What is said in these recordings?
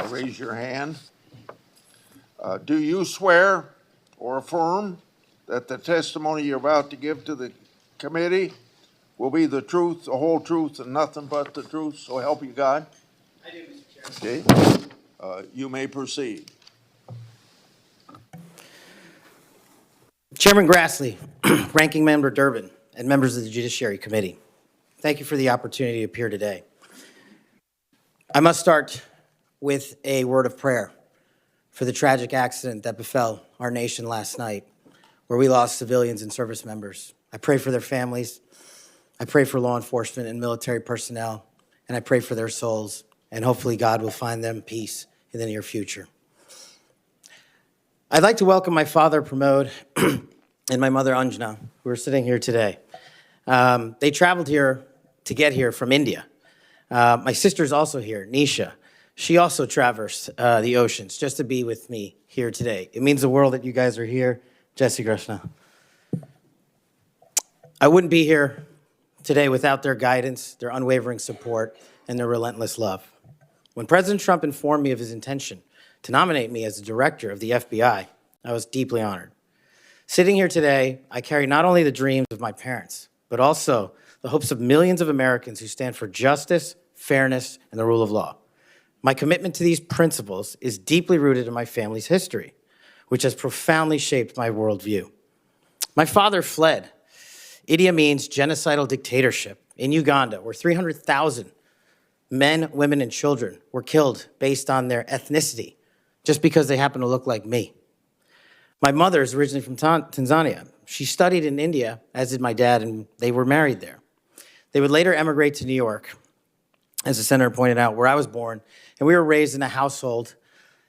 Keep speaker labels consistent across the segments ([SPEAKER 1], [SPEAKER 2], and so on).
[SPEAKER 1] raise your hand. Do you swear or affirm that the testimony you're about to give to the committee will be the truth, the whole truth, and nothing but the truth, so help you God?
[SPEAKER 2] I do, Mr. Chairman.
[SPEAKER 1] Okay. You may proceed.
[SPEAKER 2] Chairman Grassley, Ranking Member Durbin, and members of the Judiciary Committee, thank you for the opportunity to appear today. I must start with a word of prayer for the tragic accident that befell our nation last night, where we lost civilians and service members. I pray for their families. I pray for law enforcement and military personnel, and I pray for their souls, and hopefully God will find them peace in the near future. I'd like to welcome my father, Pramod, and my mother, Anjana, who are sitting here today. They traveled here to get here from India. My sister's also here, Nisha. She also traversed the oceans just to be with me here today. It means the world that you guys are here. Jesse Krishna. I wouldn't be here today without their guidance, their unwavering support, and their relentless love. When President Trump informed me of his intention to nominate me as the director of the FBI, I was deeply honored. Sitting here today, I carry not only the dreams of my parents, but also the hopes of millions of Americans who stand for justice, fairness, and the rule of law. My commitment to these principles is deeply rooted in my family's history, which has profoundly shaped my worldview. My father fled Idi Amin's genocidal dictatorship in Uganda, where 300,000 men, women, and children were killed based on their ethnicity, just because they happen to look like me. My mother is originally from Tanzania. She studied in India, as did my dad, and they were married there. They would later emigrate to New York, as the senator pointed out, where I was born, and we were raised in a household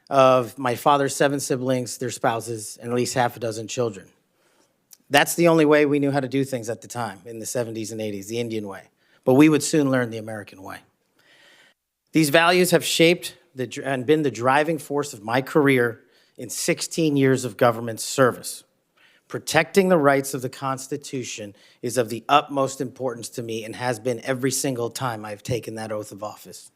[SPEAKER 2] of my father's 7 siblings, their spouses, and at least half a dozen children. That's the only way we knew how to do things at the time, in the 70s and 80s, the Indian way. But we would soon learn the American way. These values have shaped and been the driving force of my career in 16 years of government service. Protecting the rights of the Constitution is of the utmost importance to me and has been every single time I've taken that oath of office.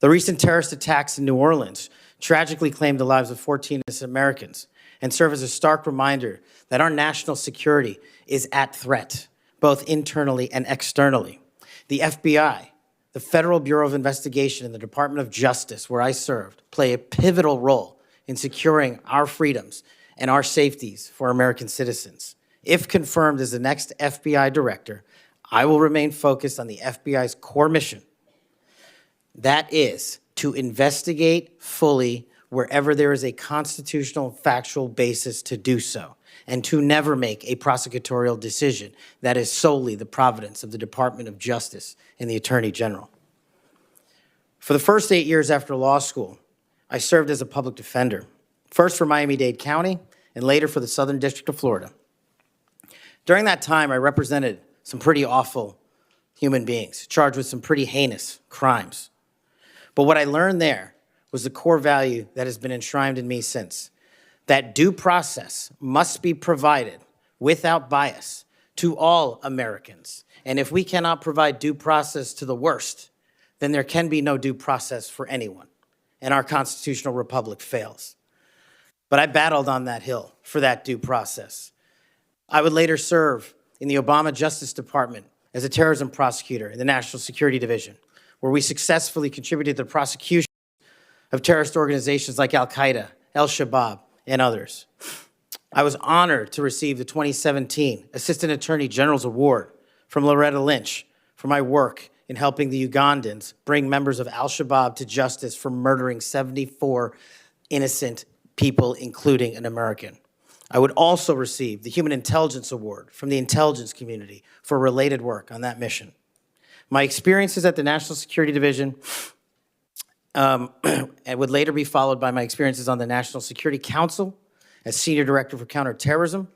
[SPEAKER 2] The recent terrorist attacks in New Orleans tragically claimed the lives of 14 innocent Americans and serve as a stark reminder that our national security is at threat, both internally and externally. The FBI, the Federal Bureau of Investigation, and the Department of Justice, where I served, play a pivotal role in securing our freedoms and our safeties for American citizens. If confirmed as the next FBI director, I will remain focused on the FBI's core mission. That is to investigate fully wherever there is a constitutional factual basis to do so, and to never make a prosecutorial decision that is solely the providence of the Department of Justice and the Attorney General. For the first 8 years after law school, I served as a public defender, first for Miami-Dade County and later for the Southern District of Florida. During that time, I represented some pretty awful human beings, charged with some pretty heinous crimes. But what I learned there was the core value that has been enshrined in me since, that due process must be provided without bias to all Americans. And if we cannot provide due process to the worst, then there can be no due process for anyone, and our constitutional republic fails. But I battled on that hill for that due process. I would later serve in the Obama Justice Department as a terrorism prosecutor in the National Security Division, where we successfully contributed to the prosecution of terrorist organizations like Al-Qaeda, Al-Shabaab, and others. I was honored to receive the 2017 Assistant Attorney General's Award from Loretta Lynch for my work in helping the Ugandans bring members of Al-Shabaab to justice for murdering 74 innocent people, including an American. I would also receive the Human Intelligence Award from the intelligence community for related work on that mission. My experiences at the National Security Division and would later be followed by my experiences on the National Security Council as Senior Director for Counterterrorism,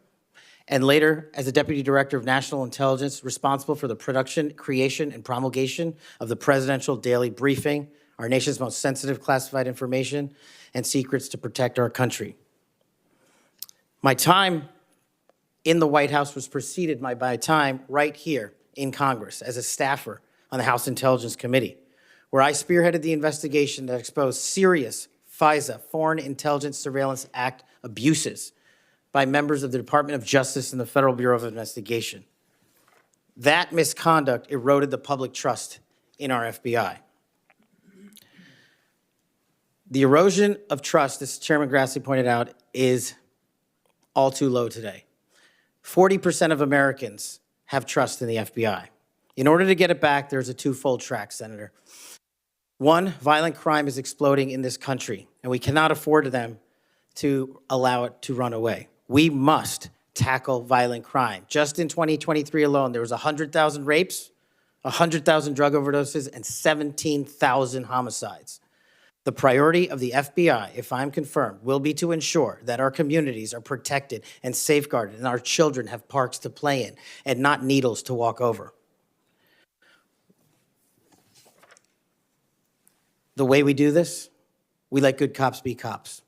[SPEAKER 2] and later as the Deputy Director of National Intelligence, responsible for the production, creation, and promulgation of the Presidential Daily Briefing, our nation's most sensitive classified information and secrets to protect our country. My time in the White House was preceded by time right here in Congress as a staffer on the House Intelligence Committee, where I spearheaded the investigation that exposed serious FISA, Foreign Intelligence Surveillance Act abuses by members of the Department of Justice and the Federal Bureau of Investigation. That misconduct eroded the public trust in our FBI. The erosion of trust, as Chairman Grassley pointed out, is all too low today. 40% of Americans have trust in the FBI. In order to get it back, there's a twofold track, Senator. One, violent crime is exploding in this country, and we cannot afford them to allow it to run away. We must tackle violent crime. Just in 2023 alone, there was 100,000 rapes, 100,000 drug overdoses, and 17,000 homicides. The priority of the FBI, if I'm confirmed, will be to ensure that our communities are protected and safeguarded and our children have parks to play in and not needles to walk over. The way we do this, we let good cops be cops.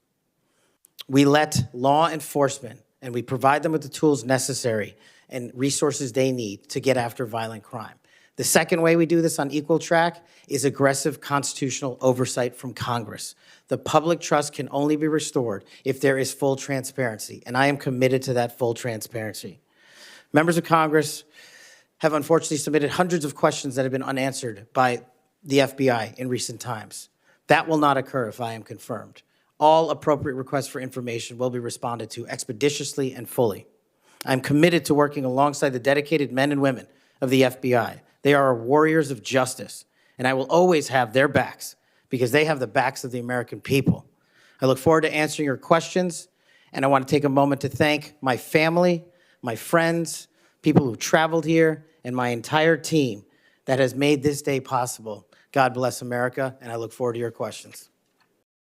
[SPEAKER 2] We let law enforcement, and we provide them with the tools necessary and resources they need to get after violent crime. The second way we do this on equal track is aggressive constitutional oversight from Congress. The public trust can only be restored if there is full transparency, and I am committed to that full transparency. Members of Congress have unfortunately submitted hundreds of questions that have been unanswered by the FBI in recent times. That will not occur if I am confirmed. All appropriate requests for information will be responded to expeditiously and fully. I'm committed to working alongside the dedicated men and women of the FBI. They are warriors of justice, and I will always have their backs because they have the backs of the American people. I look forward to answering your questions, and I want to take a moment to thank my family, my friends, people who traveled here, and my entire team that has made this day possible. God bless America, and I look forward to your questions.